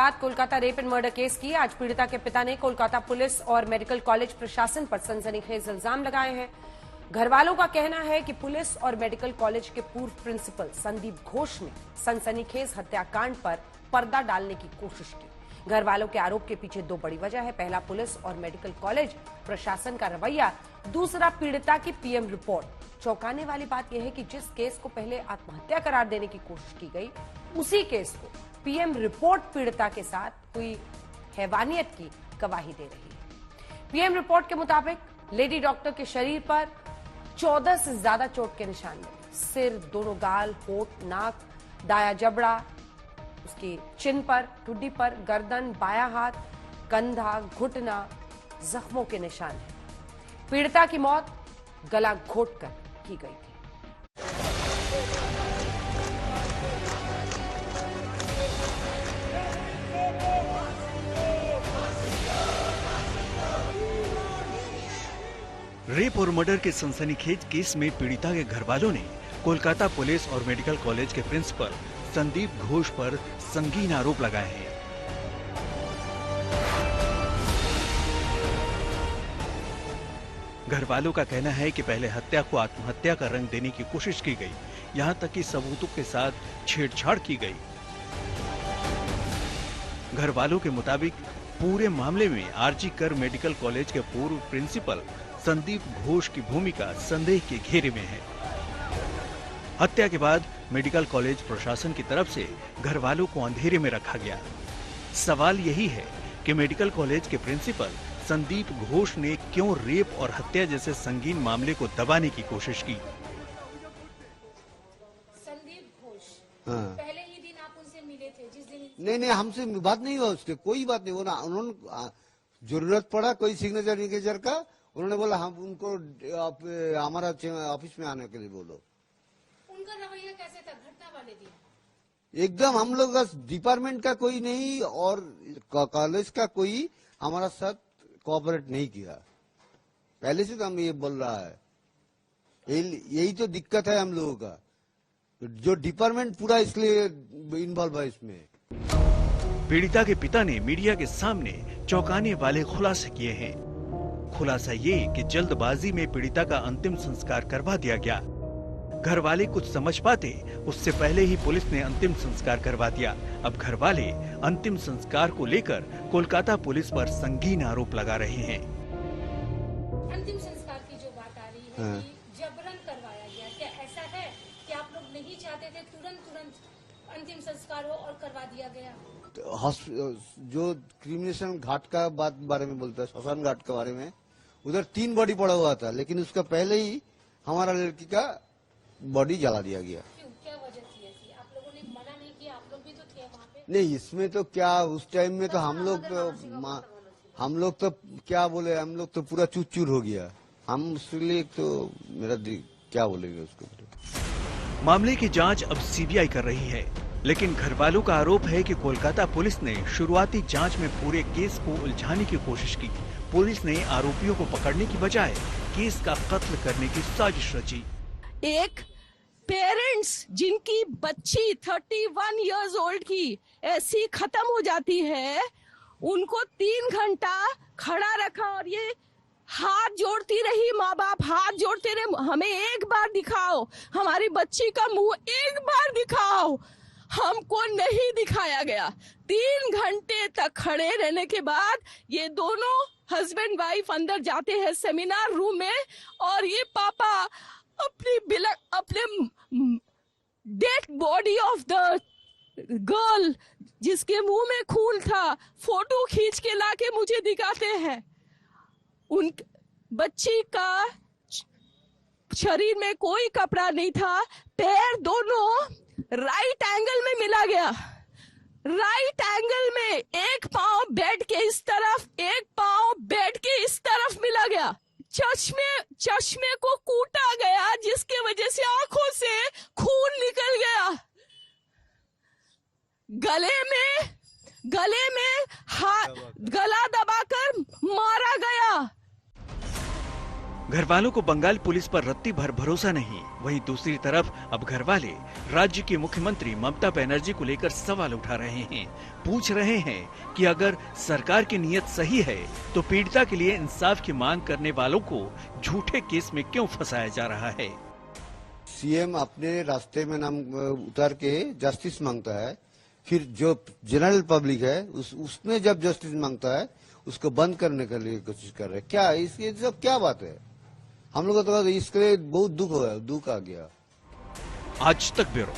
शुरुआत Kolkata rape and murder case की। आज पीड़िता के पिता ने कोलकाता पुलिस और मेडिकल कॉलेज प्रशासन पर सनसनीखेज इल्जाम लगाए हैं। घर वालों का कहना है कि पुलिस और मेडिकल कॉलेज के पूर्व प्रिंसिपल संदीप घोष ने सनसनीखेज हत्याकांड पर पर्दा डालने की कोशिश की। घर वालों के आरोप के पीछे दो बड़ी वजह है। पहला, पुलिस और मेडिकल कॉलेज प्रशासन का रवैया। दूसरा, पीड़िता की पीएम रिपोर्ट। चौंकाने वाली बात यह है कि जिस केस को पहले आत्महत्या करार देने की कोशिश की गई, उसी केस को पीएम रिपोर्ट पीड़िता के साथ हुई हैवानियत की गवाही दे रही है। पीएम रिपोर्ट के मुताबिक लेडी डॉक्टर के शरीर पर 14 से ज्यादा चोट के निशान मिले। सिर, दोनों गाल, होठ, नाक, दाया जबड़ा, उसकी चिन पर, ठुड्डी पर, गर्दन, बायां हाथ, कंधा, घुटना जख्मों के निशान है। पीड़िता की मौत गला घोटकर की गई थी। रेप और मर्डर के सनसनीखेज केस में पीड़िता के घरवालों ने कोलकाता पुलिस और मेडिकल कॉलेज के प्रिंसिपल संदीप घोष पर संगीन आरोप लगाए हैं। घरवालों का कहना है कि पहले हत्या को आत्महत्या का रंग देने की कोशिश की गई, यहां तक कि सबूतों के साथ छेड़छाड़ की गई। घरवालों के मुताबिक पूरे मामले में आरजी कर मेडिकल कॉलेज के पूर्व प्रिंसिपल संदीप घोष की भूमिका संदेह के घेरे में है। हत्या के बाद मेडिकल कॉलेज प्रशासन की तरफ से घरवालों को अंधेरे में रखा गया। सवाल यही है कि मेडिकल कॉलेज के प्रिंसिपल संदीप घोष ने क्यों रेप और हत्या जैसे संगीन मामले को दबाने की कोशिश की। संदीप घोष, पहले ही दिन आप उनसे मिले थे जिस दिन? नहीं, हमसे बात नहीं हुआ उसके, कोई बात नहीं। वो ना उन्होंने जरूरत पड़ा कोई सिग्नेचर विग्नेचर का, उन्होंने बोला हम उनको हमारा ऑफिस में आने के लिए बोलो। उनका रवैया कैसे था घटना वाले दिन? एकदम हम लोग का डिपार्टमेंट का कोई नहीं और कॉलेज का कोई हमारा साथ कोऑपरेट नहीं किया। पहले से तो हम ये बोल रहा है, यही तो दिक्कत है हम लोगों का, जो डिपार्टमेंट पूरा इसलिए इन्वॉल्व है इसमें। पीड़िता के पिता ने मीडिया के सामने चौंकाने वाले खुलासे किए हैं। खुलासा ये कि जल्दबाजी में पीड़िता का अंतिम संस्कार करवा दिया गया। घर वाले कुछ समझ पाते उससे पहले ही पुलिस ने अंतिम संस्कार करवा दिया। अब घर वाले अंतिम संस्कार को लेकर कोलकाता पुलिस पर संगीन आरोप लगा रहे हैं। अंतिम संस्कार की जो बात आ रही है कि जबरन करवाया गया, क्या ऐसा है कि आप लोग नहीं चाहते थे तुरंत अंतिम संस्कार हो और करवा दिया गया? जो क्रिमिनेशन घाट का बारे में बोलता है, श्मशान घाट के बारे में, उधर 3 बॉडी पड़ा हुआ था, लेकिन उसका पहले ही हमारा लड़की का बॉडी जला दिया गया। क्यों, क्या वजह थी ऐसी? आप लोगों ने मना नहीं किया? आप लोग भी तो थे वहाँ पे। नहीं, इसमें तो क्या उस टाइम में तो हम लोग तो क्या बोले, हम लोग तो पूरा चूर चूर हो गया। हम उसके लिए तो मेरा क्या बोलेंगे उसको। मामले की जांच अब सीबीआई कर रही है, लेकिन घरवालों का आरोप है कि कोलकाता पुलिस ने शुरुआती जांच में पूरे केस को उलझाने की कोशिश की। पुलिस ने आरोपियों को पकड़ने की बजाय केस का कत्ल करने की साजिश रची। एक पेरेंट्स जिनकी बच्ची 31 इयर्स ओल्ड की ऐसी खत्म हो जाती है, उनको 3 घंटा खड़ा रखा और ये हाथ जोड़ती रही, माँ बाप हाथ जोड़ते रहे, हमें एक बार दिखाओ, हमारी बच्ची का मुंह एक बार दिखाओ। हमको नहीं दिखाया गया। 3 घंटे तक खड़े रहने के बाद ये दोनों हस्बैंड वाइफ अंदर जाते हैं सेमिनार रूम में, और ये पापा अपने dead body of the girl जिसके मुंह में खून था फोटो खींच के लाके मुझे दिखाते हैं। उन बच्ची का शरीर में कोई कपड़ा नहीं था, पैर दोनों राइट एंगल में मिला गया। राइट एंगल में एक पांव बेड के इस तरफ, एक पांव बेड के इस तरफ मिला गया। चश्मे को कूटा गया, जिसके वजह से आंखों से खून निकल गया। गले में गला दबाकर मारा गया। घर वालों को बंगाल पुलिस पर रत्ती भर भरोसा नहीं। वहीं दूसरी तरफ अब घर वाले राज्य की मुख्यमंत्री ममता बनर्जी को लेकर सवाल उठा रहे हैं। पूछ रहे हैं कि अगर सरकार की नीयत सही है तो पीड़िता के लिए इंसाफ की मांग करने वालों को झूठे केस में क्यों फंसाया जा रहा है। सीएम अपने रास्ते में नाम उतार के जस्टिस मांगता है, फिर जो जनरल पब्लिक है उसमें जब जस्टिस मांगता है उसको बंद करने के लिए कोशिश कर रहे हैं। क्या इसकी सब क्या बात है? हम लोग तो इसके लिए बहुत दुख आ गया। आज तक ब्यूरो।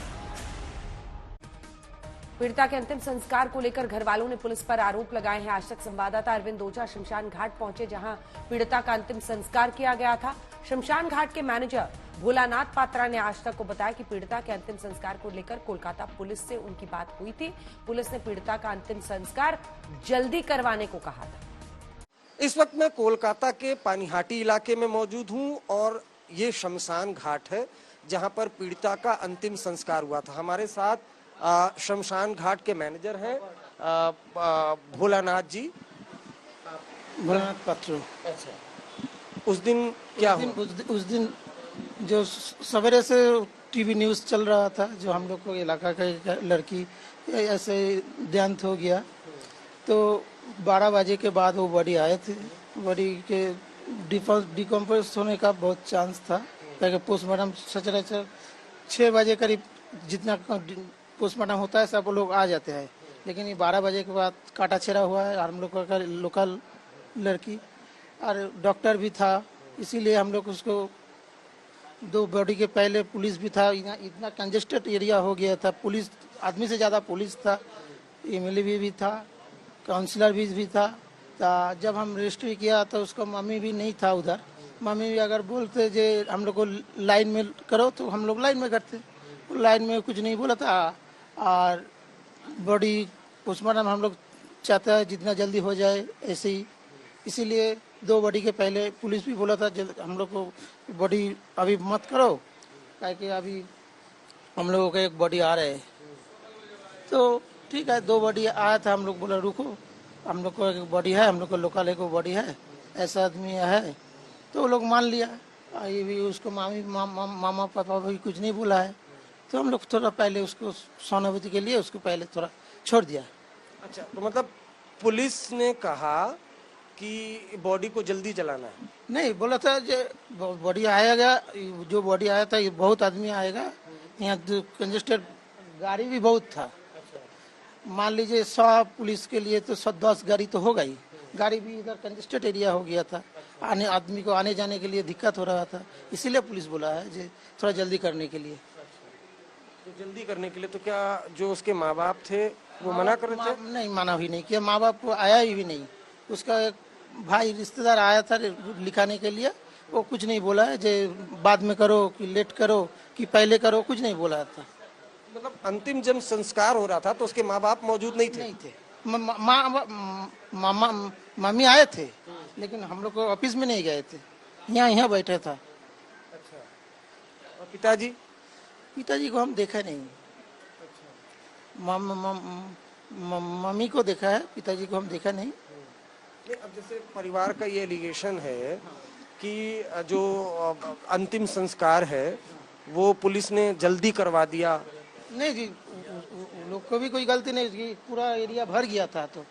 पीड़िता के अंतिम संस्कार को लेकर घर वालों ने पुलिस पर आरोप लगाए हैं। आज तक संवाददाता अरविंद ओझा शमशान घाट पहुंचे, जहां पीड़िता का अंतिम संस्कार किया गया था। शमशान घाट के मैनेजर भोलानाथ पात्रा ने आज तक को बताया कि पीड़िता के अंतिम संस्कार को लेकर कोलकाता पुलिस से उनकी बात हुई थी। पुलिस ने पीड़िता का अंतिम संस्कार जल्दी करवाने को कहा था। इस वक्त मैं कोलकाता के पानीहाटी इलाके में मौजूद हूं और ये शमशान घाट है जहां पर पीड़िता का अंतिम संस्कार हुआ था। हमारे साथ शमशान घाट के मैनेजर हैं भोलानाथ जी। भोलानाथ पात्र। अच्छा, उस दिन क्या हुआ? उस दिन जो सवेरे से टीवी न्यूज़ चल रहा था, जो हम लोग को इलाका का एक लड़की ऐसे देहांत हो गया, तो 12 बजे के बाद वो बॉडी आए थे। बॉडी के डिकम्पोज होने का बहुत चांस था, क्योंकि पोस्टमार्टम सचराचर 6 बजे करीब जितना पोस्टमार्टम होता है सब लोग आ जाते हैं, लेकिन ये 12 बजे के बाद काटा छेड़ा हुआ है। हम लोग का लोकल लड़की और डॉक्टर भी था, इसीलिए हम लोग उसको 2 बॉडी के पहले पुलिस भी था। इतना कंजेस्टेड एरिया हो गया था, पुलिस आदमी से ज़्यादा पुलिस था, एमएलए भी था, काउंसलर भी था। जब हम रजिस्ट्री किया तो उसका मम्मी भी नहीं था उधर। मम्मी भी अगर बोलते जे हम लोग को लाइन में करो तो हम लोग लाइन में करते, लाइन में कुछ नहीं बोला था। और बॉडी पोस्टमार्टम हम लोग चाहते हैं जितना जल्दी हो जाए ऐसे ही, इसीलिए 2 बॉडी के पहले पुलिस भी बोला था हम लोग को बॉडी अभी मत करो, क्योंकि अभी हम लोगों का एक बॉडी आ रहा है। तो ठीक है, 2 बॉडी आया था, हम लोग बोला रुको, हम लोग को एक बॉडी है, हम लोग को लोकल एक बॉडी है, ऐसा आदमी है, तो वो लोग मान लिया। ये भी उसको मामा पापा भी कुछ नहीं बोला है, तो हम लोग थोड़ा पहले उसको सहानुभूति के लिए उसको पहले थोड़ा छोड़ दिया। अच्छा, तो मतलब पुलिस ने कहा कि बॉडी को जल्दी जलाना है? नहीं, बोला था जो बॉडी आएगा, जो बॉडी आया था ये बहुत आदमी आएगा, यहाँ कंजेस्टेड गाड़ी भी बहुत था। मान लीजिए 100 पुलिस के लिए तो 110 गाड़ी तो होगा ही, गाड़ी भी इधर कंजेस्टेड एरिया हो गया था, आदमी को आने जाने के लिए दिक्कत हो रहा था, इसीलिए पुलिस बोला है जो थोड़ा जल्दी करने के लिए। तो जल्दी करने के लिए तो क्या जो उसके माँ बाप थे वो मना कर रहे थे? नहीं, मना भी नहीं किया, माँ बाप को आया ही भी नहीं। उसका एक भाई रिश्तेदार आया था लिखाने के लिए, वो कुछ नहीं बोला है जे बाद में करो कि लेट करो कि पहले करो, कुछ नहीं बोला था। मतलब अंतिम जब संस्कार हो रहा था तो उसके माँ बाप मौजूद नहीं थे? नहीं थे, मम्मी आए थे, लेकिन हम लोग को ऑफिस में नहीं गए थे, यहाँ बैठे था। अच्छा, और पिताजी? पिताजी को हम देखा नहीं। मम्मी को देखा है, पिताजी को हम देखा नहीं। अब जैसे परिवार का ये एलिगेशन है कि जो अंतिम संस्कार है वो पुलिस ने जल्दी करवा दिया। नहीं जी, लोग को भी कोई गलती नहीं, उसकी पूरा एरिया भर गया था, तो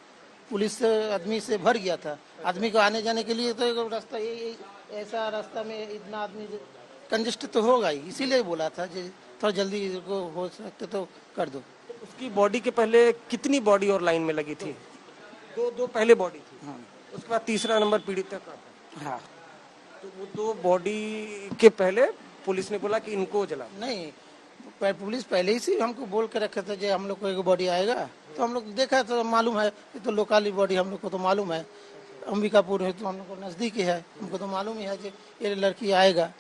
पुलिस आदमी से भर गया था। आदमी को आने जाने के लिए तो रास्ता ऐसा रास्ता में इतना आदमी कंजेस्ट तो होगा ही, इसीलिए बोला था जो थोड़ा जल्दी को हो सकते तो कर दो। उसकी बॉडी के पहले कितनी बॉडी और लाइन में लगी थी? दो पहले बॉडी थी। हाँ। उसके बाद तीसरा नंबर पीड़िता का था। हाँ, तो वो 2 बॉडी के पहले पुलिस ने बोला कि इनको जला। नहीं, पुलिस पहले ही से हमको बोल के रखे थे जो हम लोग को एक बॉडी आएगा, तो हम लोग देखा तो मालूम है ये तो लोकली बॉडी, हम लोग को तो मालूम है, अंबिकापुर है तो हम लोग को नज़दीक ही है, हमको तो मालूम ही है कि ये लड़की आएगा,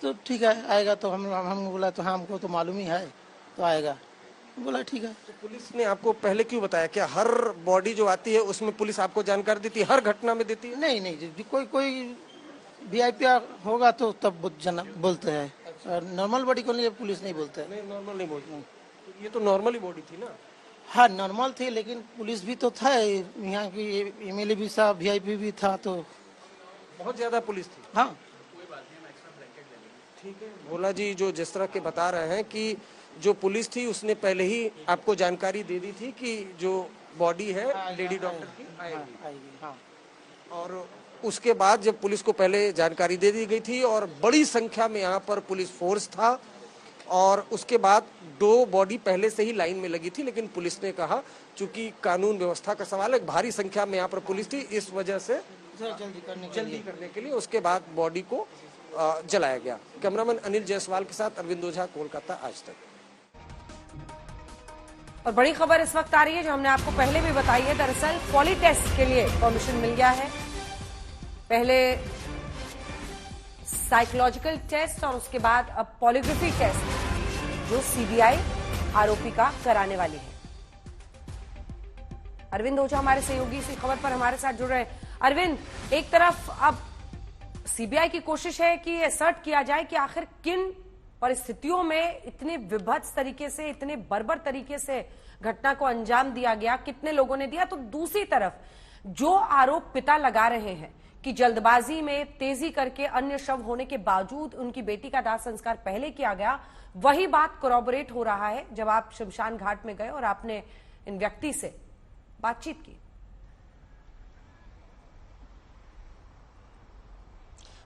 तो ठीक है आएगा। तो हम बोला तो हाँ हमको तो मालूम ही है तो आएगा, बोला ठीक है। तो पुलिस ने आपको पहले क्यों बताया? क्या हर बॉडी जो आती है उसमें पुलिस आपको जानकारी देती है, हर घटना में देती है? नहीं जी, कोई वीआईपी होगा तो तब बोलते हैं, नॉर्मल बॉडी को लिए पुलिस नहीं बोलते है। नहीं, नॉर्मल नहीं बोलते। तो ये तो नॉर्मल ही बॉडी थी ना? हाँ, नॉर्मल थी, लेकिन पुलिस भी तो था, यहाँ की एमएलए भी था, वीआईपी भी था, तो बहुत ज्यादा पुलिस थी। हाँ, ठीक है, भोला जी जो जिस तरह के बता रहे हैं कि जो पुलिस थी उसने पहले ही आपको जानकारी दे दी थी कि जो बॉडी है लेडी डॉक्टर की आएगी, हाँ। और उसके बाद जब पुलिस को पहले जानकारी दे दी गई थी और बड़ी संख्या में यहाँ पर पुलिस फोर्स था, और उसके बाद 2 बॉडी पहले से ही लाइन में लगी थी, लेकिन पुलिस ने कहा चूंकि कानून व्यवस्था का सवाल है, भारी संख्या में यहाँ पर पुलिस थी, इस वजह से जल्दी करने के लिए उसके बाद बॉडी को जलाया गया। कैमरामैन अनिल जायसवाल के साथ अरविंद ओझा, कोलकाता, आज तक। और बड़ी खबर इस वक्त आ रही है जो हमने आपको पहले भी बताई है। दरअसल पॉली टेस्ट के लिए परमिशन मिल गया है। पहले साइकोलॉजिकल टेस्ट और उसके बाद अब पॉलीग्राफी टेस्ट जो सीबीआई आरोपी का कराने वाली है। अरविंद ओझा हमारे सहयोगी इसी खबर पर हमारे साथ जुड़ रहे हैं। अरविंद, एक तरफ अब सीबीआई की कोशिश है कि असर्ट किया जाए कि आखिर किन परिस्थितियों में इतने विभत्स तरीके से, इतने बर्बर तरीके से घटना को अंजाम दिया गया, कितने लोगों ने दिया, तो दूसरी तरफ जो आरोप पिता लगा रहे हैं कि जल्दबाजी में तेजी करके अन्य शव होने के बावजूद उनकी बेटी का दाह संस्कार पहले किया गया, वही बात कोरॉबोरेट हो रहा है जब आप शमशान घाट में गए और आपने इन व्यक्ति से बातचीत की।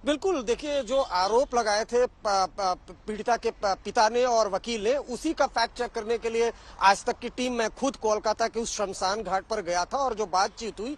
बिल्कुल, देखिए जो आरोप लगाए थे पीड़िता के पिता ने और वकील ने, उसी का फैक्ट चेक करने के लिए आज तक की टीम, मैं खुद कोलकाता के उस शमशान घाट पर गया था, और जो बातचीत हुई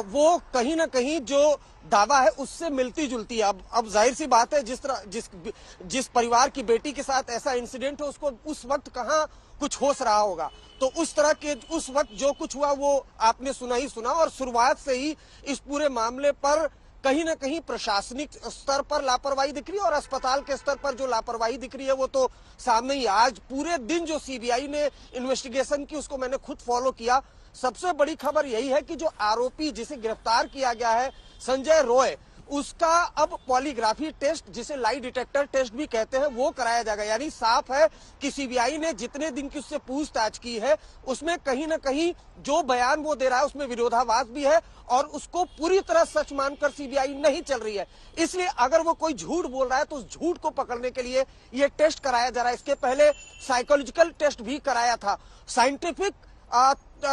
वो कहीं ना कहीं जो दावा है उससे मिलती जुलती है। अब जाहिर सी बात है, जिस परिवार की बेटी के साथ ऐसा इंसिडेंट हो, उसको उस वक्त कहाँ कुछ होश रहा होगा, तो उस तरह के उस वक्त जो कुछ हुआ वो आपने सुना ही सुना। और शुरुआत से ही इस पूरे मामले पर कहीं ना कहीं प्रशासनिक स्तर पर लापरवाही दिख रही है, और अस्पताल के स्तर पर जो लापरवाही दिख रही है वो तो सामने ही। आज पूरे दिन जो सीबीआई ने इन्वेस्टिगेशन की उसको मैंने खुद फॉलो किया। सबसे बड़ी खबर यही है कि जो आरोपी जिसे गिरफ्तार किया गया है संजय रॉय, उसका अब पॉलीग्राफी टेस्ट, जिसे लाई डिटेक्टर टेस्ट भी कहते हैं, वो कराया जाएगा। यानी साफ है कि सीबीआई ने जितने दिन की उससे पूछताछ की है उसमें कहीं ना कहीं जो बयान वो दे रहा है उसमें विरोधाभास भी है, और उसको पूरी तरह सच मानकर सीबीआई नहीं चल रही है। इसलिए अगर वो कोई झूठ बोल रहा है तो उस झूठ को पकड़ने के लिए ये टेस्ट कराया जा रहा है। इसके पहले साइकोलॉजिकल टेस्ट भी कराया था। साइंटिफिक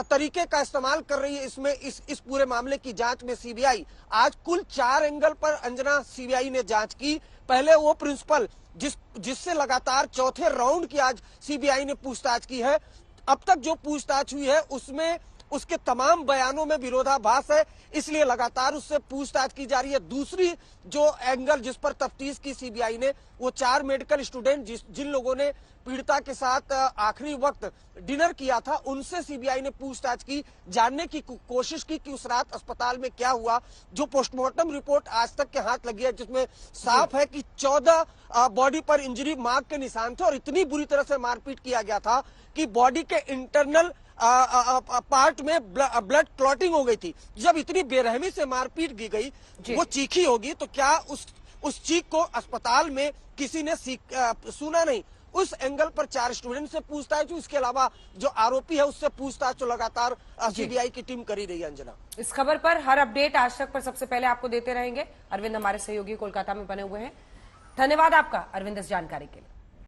तरीके का इस्तेमाल कर रही है इसमें इस पूरे मामले की जांच में सीबीआई। आज कुल 4 एंगल पर अंजना सीबीआई ने जांच की। पहले वो प्रिंसिपल जिससे लगातार चौथे राउंड की आज सीबीआई ने पूछताछ की है। अब तक जो पूछताछ हुई है उसमें उसके तमाम बयानों में विरोधाभास है, इसलिए लगातार उससे पूछताछ की जा रही है। दूसरी जो एंगल जिस पर तफ्तीश की सीबीआई ने, वो 4 मेडिकल स्टूडेंट जिन लोगों ने पीड़िता के साथ आखिरी वक्त डिनर किया था, उनसे सीबीआई ने पूछताछ की, जानने की कोशिश की कि उस रात अस्पताल में क्या हुआ। जो पोस्टमार्टम रिपोर्ट आज तक के हाथ लगी है, जिसमें साफ है कि 14 बॉडी पर इंजरी मार्क के निशान थे, और इतनी बुरी तरह से मारपीट किया गया था कि बॉडी के इंटरनल पार्ट में ब्लड क्लॉटिंग हो गई थी। जब इतनी बेरहमी से मारपीट की गई, वो चीखी होगी, तो क्या उस चीख को अस्पताल में किसी ने सुना नहीं। उस एंगल पर 4 स्टूडेंट से पूछताछ, इसके अलावा जो आरोपी है उससे पूछताछ तो लगातार सीबीआई की टीम कर ही रही है। अंजना, इस खबर पर हर अपडेट आज तक पर सबसे पहले आपको देते रहेंगे। अरविंद हमारे सहयोगी कोलकाता में बने हुए हैं। धन्यवाद आपका अरविंद इस जानकारी के लिए।